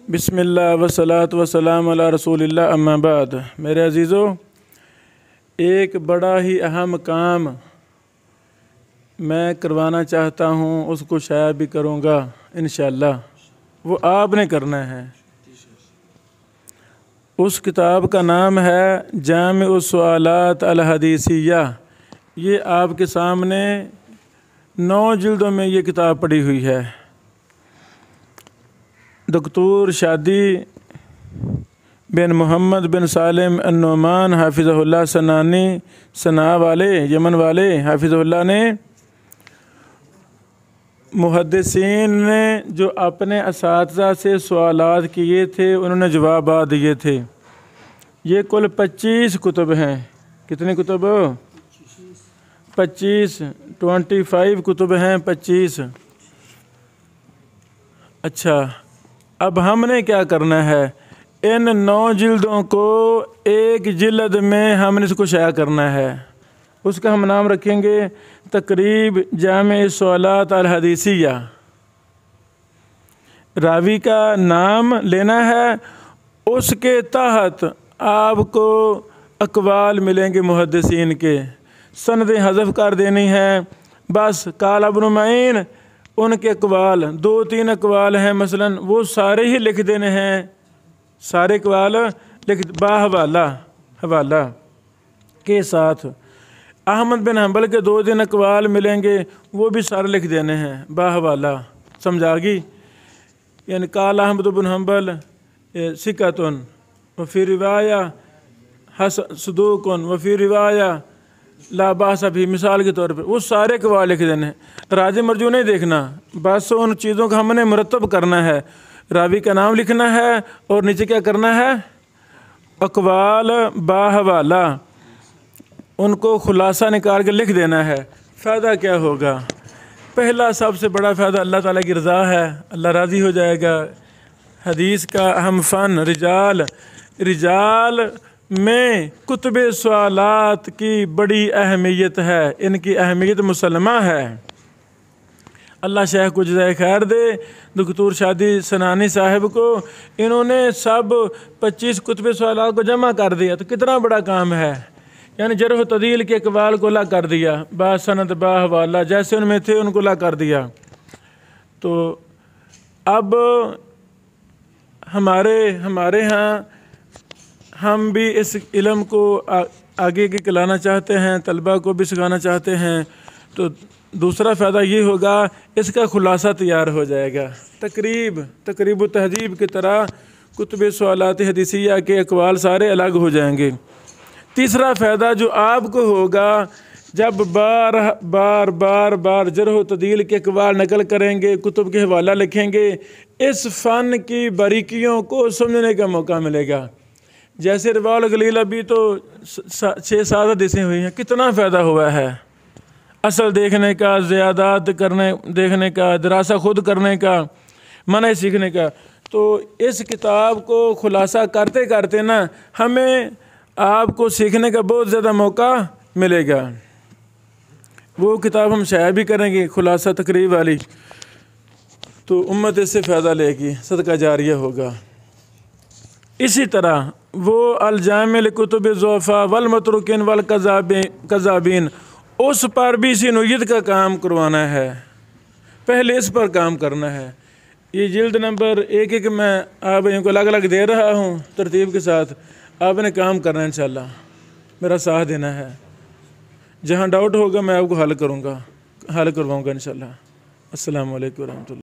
بسم اللہ والصلاۃ والسلام علی رسول اللہ اما بعد۔ میرے عزیزو، ایک بڑا ہی اہم کام میں کروانا چاہتا ہوں، اس کو شائع بھی کروں گا انشاءاللہ۔ وہ آپ نے کرنا ہے۔ اس کتاب کا نام ہے جامع السؤالات الحدیثیہ۔ یہ آپ کے سامنے 9 جلدوں میں یہ کتاب پڑھی ہوئی ہے۔ دکتور شادی بن محمد بن سالم النعمان حافظہ اللہ سنانی صنعاء والے، یمن والے، حافظہ اللہ نے محدثین نے جو اپنے اساتذہ سے سوالات کیے تھے انہوں نے جوابات دیے تھے۔ یہ کل 25 کتب ہیں۔ کتنی کتب؟ 25 کتب ہیں، 25۔ اچھا، اب ہم نے کیا کرنا ہے؟ ان 9 جلدوں کو ایک جلد میں ہم نے اس کو شائع کرنا ہے۔ اس کا ہم نام رکھیں گے تقریب جامع السؤالات الحدیثیہ۔ راوی کا نام لینا ہے، اس کے تحت آپ کو اقوال ملیں گے محدثین کے، سندیں حذف کر دینی ہے۔ بس قال ابن معین، ان کے اقوال 2-3 اقوال ہیں مثلاً، وہ سارے ہی لکھ دینے ہیں۔ سارے اقوال حوالہ کے ساتھ۔ احمد بن حنبل کے 2 اقوال ملیں گے، وہ بھی سارے لکھ دینے ہیں باحوالہ۔ سمجھا گی؟ یعنی قال احمد بن حنبل ثقۃ وفی روایہ صدوق وفی روایہ لا باس بھی، مثال کے طور پہ وہ سارے اقوال لکھ دینے ہیں۔ راجع مرجوع نہیں دیکھنا، بس ان چیزوں کو ہم نے مرتب کرنا ہے۔ راوی کا نام لکھنا ہے اور نیچے کیا کرنا ہے؟ اقوال باحوالہ، ان کو خلاصہ نکال کے لکھ دینا ہے۔ فائدہ کیا ہوگا؟ پہلا سب سے بڑا فائدہ اللہ تعالیٰ کی رضا ہے، اللہ راضی ہو جائے گا۔ حدیث کا اہم فن رجال میں کتب سوالات کی بڑی اہمیت ہے، ان کی اہمیت مسلمہ ہے۔ اللہ شیخ کو جزائے خیر دے، دکتور شادی سنانی صاحب کو، انہوں نے سب 25 کتب سوالات کو جمع کر دیا، تو کتنا بڑا کام ہے۔ یعنی جرح و تعدیل کے اقوال کو لا کر دیا، با سند با حوالہ، جیسے ان میں تھے ان کو لا کر دیا۔ تو اب ہمارے ہاں ہم بھی اس علم کو آگے کلانا چاہتے ہیں، طلباء کو بھی سکھانا چاہتے ہیں، تو دوسرا فائدہ یہ ہوگا اس کا خلاصہ تیار ہو جائے گا۔ تقریب و تہذیب کی طرح کتب سوالات حدیثیہ کے اقوال سارے الگ ہو جائیں گے۔ تیسرا فائدہ جو آپ کو ہوگا، جب بار جرح و تعدیل کے اقوال نقل کریں گے، کتب کے حوالہ لکھیں گے، اس فن کی باریکیوں کو سمجھنے کا موقع ملے گا۔ جیسے رواء الغلیل ابھی تو 6-7 حدیثیں ہوئی ہیں، کتنا فائدہ ہوا ہے اصل دیکھنے کا، زیادات دیکھنے کا، دراسہ خود کرنے کا، منع سیکھنے کا۔ تو اس کتاب کو خلاصہ کرتے کرتے نا ہمیں آپ کو سیکھنے کا بہت زیادہ موقع ملے گا۔ وہ کتاب ہم شائع بھی کریں گے، خلاصہ تقریب والی، تو امت اس سے فائدہ لے گی، صدقہ جاریہ ہوگا۔ اسی طرح وہ الجامع لکتب الضعفاء والمتروکین والکذابین، اس پر بھی اسی نوعیت کا کام کروانا ہے۔ پہلے اس پر کام کرنا ہے۔ یہ جلد نمبر 1 میں آپ ان کو الگ الگ دے رہا ہوں ترتیب کے ساتھ، آپ نے کام کرنا ہے انشاءاللہ، میرا ساتھ دینا ہے۔ جہاں ڈاؤٹ ہوگا میں آپ کو حل کرواؤں گا انشاءاللہ۔ السلام علیکم ورحمۃ اللہ۔